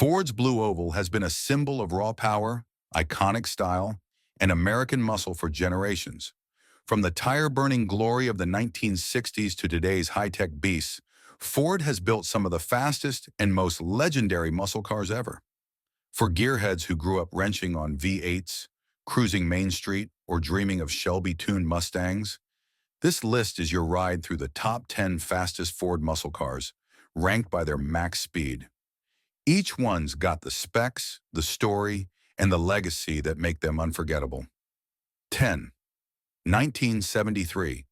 Ford's Blue Oval has been a symbol of raw power, iconic style, and American muscle for generations. From the tire-burning glory of the 1960s to today's high-tech beasts, Ford has built some of the fastest and most legendary muscle cars ever. For gearheads who grew up wrenching on V8s, cruising Main Street, or dreaming of Shelby-tuned Mustangs, this list is your ride through the top 10 fastest Ford muscle cars, ranked by their max speed. Each one's got the specs, the story, and the legacy that make them unforgettable. 10. 1973.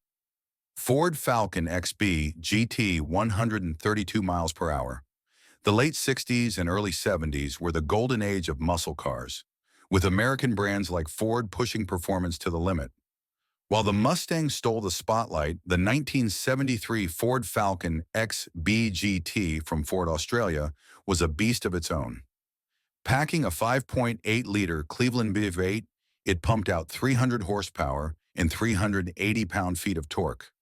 Ford Falcon XB GT 132 miles per hour. The late 60s and early 70s were the golden age of muscle cars, with American brands like Ford pushing performance to the limit. While the Mustang stole the spotlight, the 1973 Ford Falcon XB GT from Ford Australia was a beast of its own. Packing a 5.8-liter Cleveland V8, it pumped out 300 horsepower and 380 pound-feet of torque.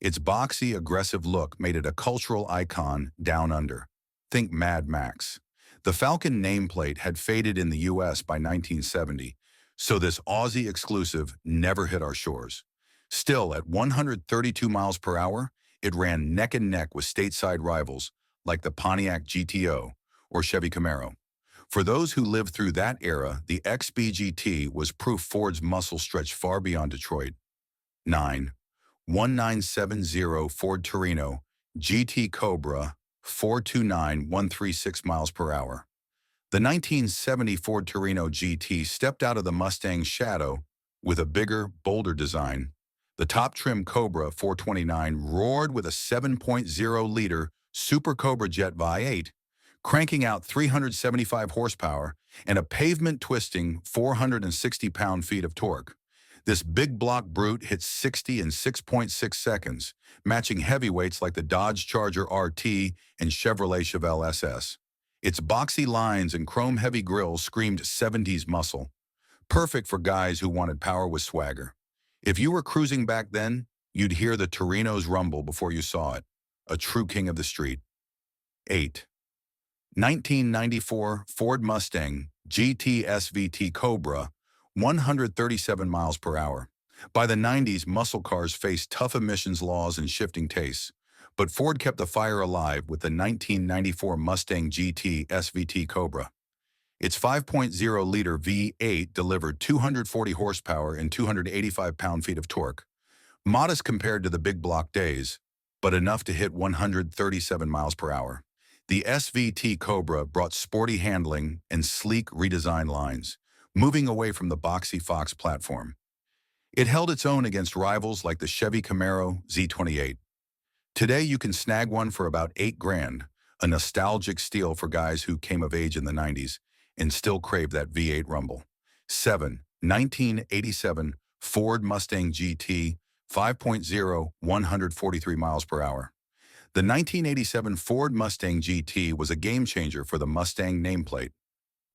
Its boxy, aggressive look made it a cultural icon down under. Think Mad Max. The Falcon nameplate had faded in the US by 1970, so this Aussie exclusive never hit our shores. Still, at 132 miles per hour, it ran neck and neck with stateside rivals like the Pontiac GTO or Chevy Camaro. For those who lived through that era, the XB GT was proof Ford's muscle stretched far beyond Detroit. 9. 1970 Ford Torino GT Cobra 429-136 miles per hour. The 1970 Ford Torino GT stepped out of the Mustang's shadow with a bigger, bolder design. The top-trim Cobra 429 roared with a 7.0-liter Super Cobra Jet V8, cranking out 375 horsepower and a pavement-twisting 460 pound-feet of torque. This big block brute hit 60 in 6.6 seconds, matching heavyweights like the Dodge Charger RT and Chevrolet Chevelle SS. Its boxy lines and chrome-heavy grills screamed 70s muscle, perfect for guys who wanted power with swagger. If you were cruising back then, you'd hear the Torino's rumble before you saw it, a true king of the street. 8. 1994 Ford Mustang GT SVT Cobra 137 miles per hour. By the 90s, muscle cars faced tough emissions laws and shifting tastes, but Ford kept the fire alive with the 1994 Mustang GT SVT Cobra. Its 5.0-liter V8 delivered 240 horsepower and 285 pound-feet of torque, modest compared to the big block days, but enough to hit 137 miles per hour. The SVT Cobra brought sporty handling and sleek redesigned lines, moving away from the boxy Fox platform. It held its own against rivals like the Chevy Camaro Z28. Today you can snag one for about $8,000, a nostalgic steal for guys who came of age in the 90s and still crave that V8 rumble. 7. 1987 Ford Mustang GT 5.0 143 miles per hour. The 1987 Ford Mustang GT was a game-changer for the Mustang nameplate.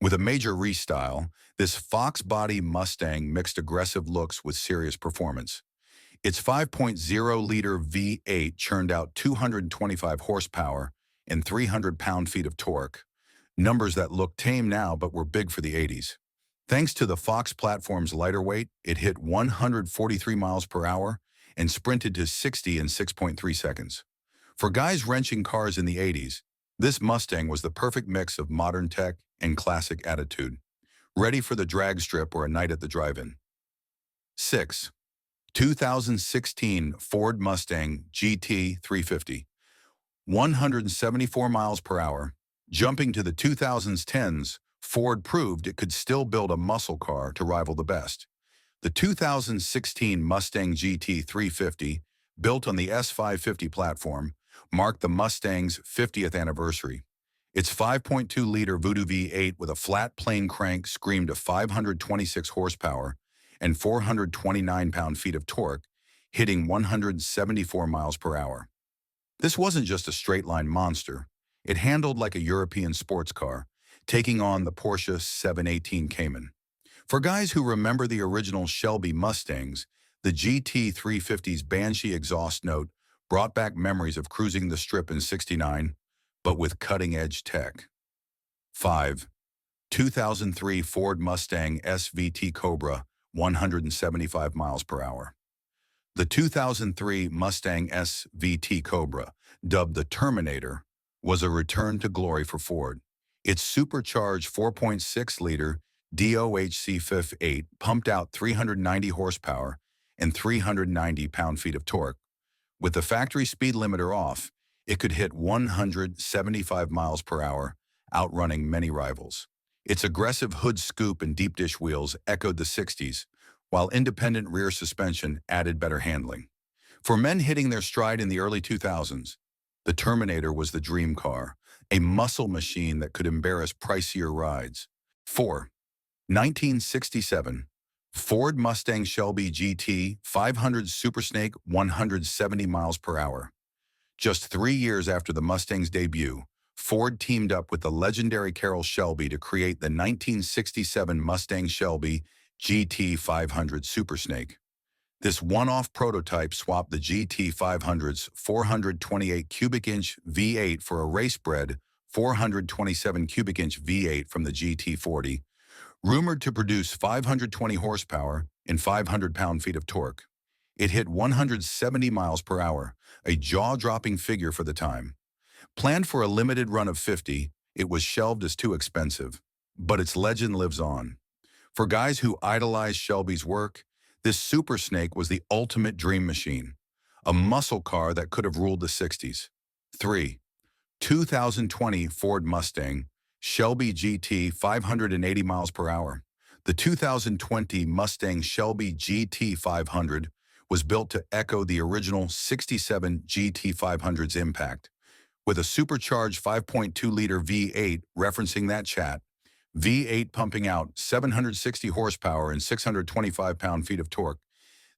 With a major restyle, this Fox body Mustang mixed aggressive looks with serious performance. Its 5.0-liter V8 churned out 225 horsepower and 300 pound-feet of torque, numbers that look tame now but were big for the 80s. Thanks to the Fox platform's lighter weight, it hit 143 miles per hour and sprinted to 60 in 6.3 seconds. For guys wrenching cars in the 80s, this Mustang was the perfect mix of modern tech and classic attitude, ready for the drag strip or a night at the drive-in. 6. 2016 Ford Mustang GT350, 174 miles per hour. Jumping to the 2010s, Ford proved it could still build a muscle car to rival the best. The 2016 Mustang GT350, built on the S550 platform, marked the Mustang's 50th anniversary. Its 5.2-liter Voodoo V8 with a flat plane crank screamed of 526 horsepower and 429 pound-feet of torque, hitting 174 miles per hour. This wasn't just a straight-line monster. It handled like a European sports car, taking on the Porsche 718 Cayman. For guys who remember the original Shelby Mustangs, the GT350's Banshee exhaust note brought back memories of cruising the strip in '69, but with cutting-edge tech. 5. 2003 Ford Mustang SVT Cobra, 175 miles per hour. The 2003 Mustang SVT Cobra, dubbed the Terminator, was a return to glory for Ford. Its supercharged 4.6-liter DOHC FIF8 pumped out 390 horsepower and 390 pound-feet of torque. With the factory speed limiter off, it could hit 175 miles per hour, outrunning many rivals. Its aggressive hood scoop and deep dish wheels echoed the 60s, while independent rear suspension added better handling. For men hitting their stride in the early 2000s, the Terminator was the dream car, a muscle machine that could embarrass pricier rides. 4. 1967 Ford Mustang Shelby GT500 Super Snake, 170 miles per hour. Just 3 years after the Mustang's debut, Ford teamed up with the legendary Carroll Shelby to create the 1967 Mustang Shelby GT500 Super Snake. This one-off prototype swapped the GT500's 428 cubic inch V8 for a race-bred 427 cubic inch V8 from the GT40, rumored to produce 520 horsepower and 500 pound-feet of torque. It hit 170 miles per hour, a jaw-dropping figure for the time. Planned for a limited run of 50, it was shelved as too expensive, but its legend lives on. For guys who idolize Shelby's work, this Super Snake was the ultimate dream machine, a muscle car that could have ruled the 60s. 3. 2020 Ford Mustang Shelby GT 580 miles per hour. The 2020 Mustang Shelby GT500 was built to echo the original 67 GT500's impact. With a supercharged 5.2-liter V8 referencing that chat, V8 pumping out 760 horsepower and 625 pound-feet of torque,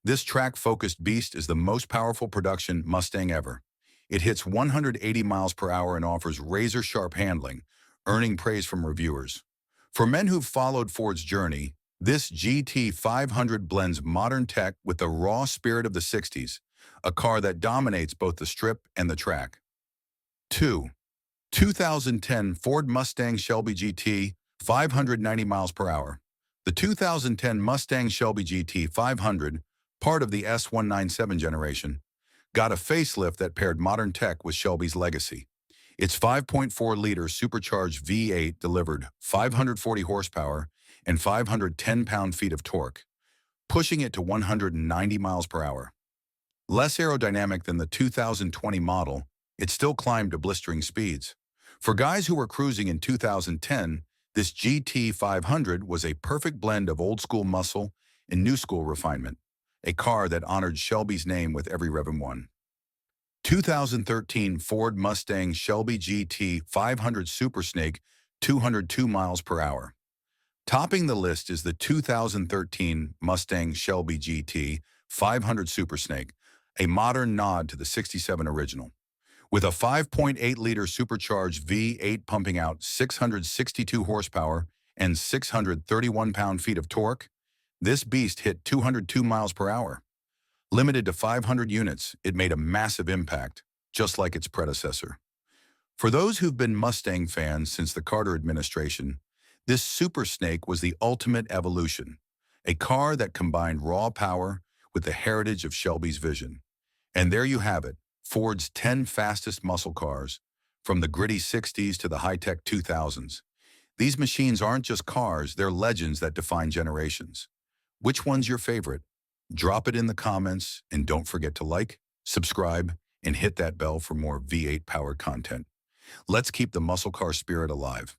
this track-focused beast is the most powerful production Mustang ever. It hits 180 miles per hour and offers razor-sharp handling, earning praise from reviewers. For men who've followed Ford's journey, this GT500 blends modern tech with the raw spirit of the 60s, a car that dominates both the strip and the track. 2. 2010 Ford Mustang Shelby GT 590 miles per hour. The 2010 Mustang Shelby GT500, part of the S197 generation, got a facelift that paired modern tech with Shelby's legacy. Its 5.4-liter supercharged V8 delivered 540 horsepower and 510 pound-feet of torque, pushing it to 190 miles per hour. Less aerodynamic than the 2020 model, it still climbed to blistering speeds. For guys who were cruising in 2010, this GT500 was a perfect blend of old-school muscle and new-school refinement, a car that honored Shelby's name with every rev in one. 2013 Ford Mustang Shelby GT500 Super Snake, 202 miles per hour. Topping the list is the 2013 Mustang Shelby GT500 Super Snake, a modern nod to the 67 original. With a 5.8-liter supercharged V8 pumping out 662 horsepower and 631 pound-feet of torque, this beast hit 202 miles per hour. Limited to 500 units, it made a massive impact, just like its predecessor. For those who've been Mustang fans since the Carter administration, this Super Snake was the ultimate evolution, a car that combined raw power with the heritage of Shelby's vision. And there you have it, Ford's 10 fastest muscle cars, from the gritty 60s to the high-tech 2000s. These machines aren't just cars, they're legends that define generations. Which one's your favorite? Drop it in the comments, and don't forget to like, subscribe, and hit that bell for more V8-powered content. Let's keep the muscle car spirit alive.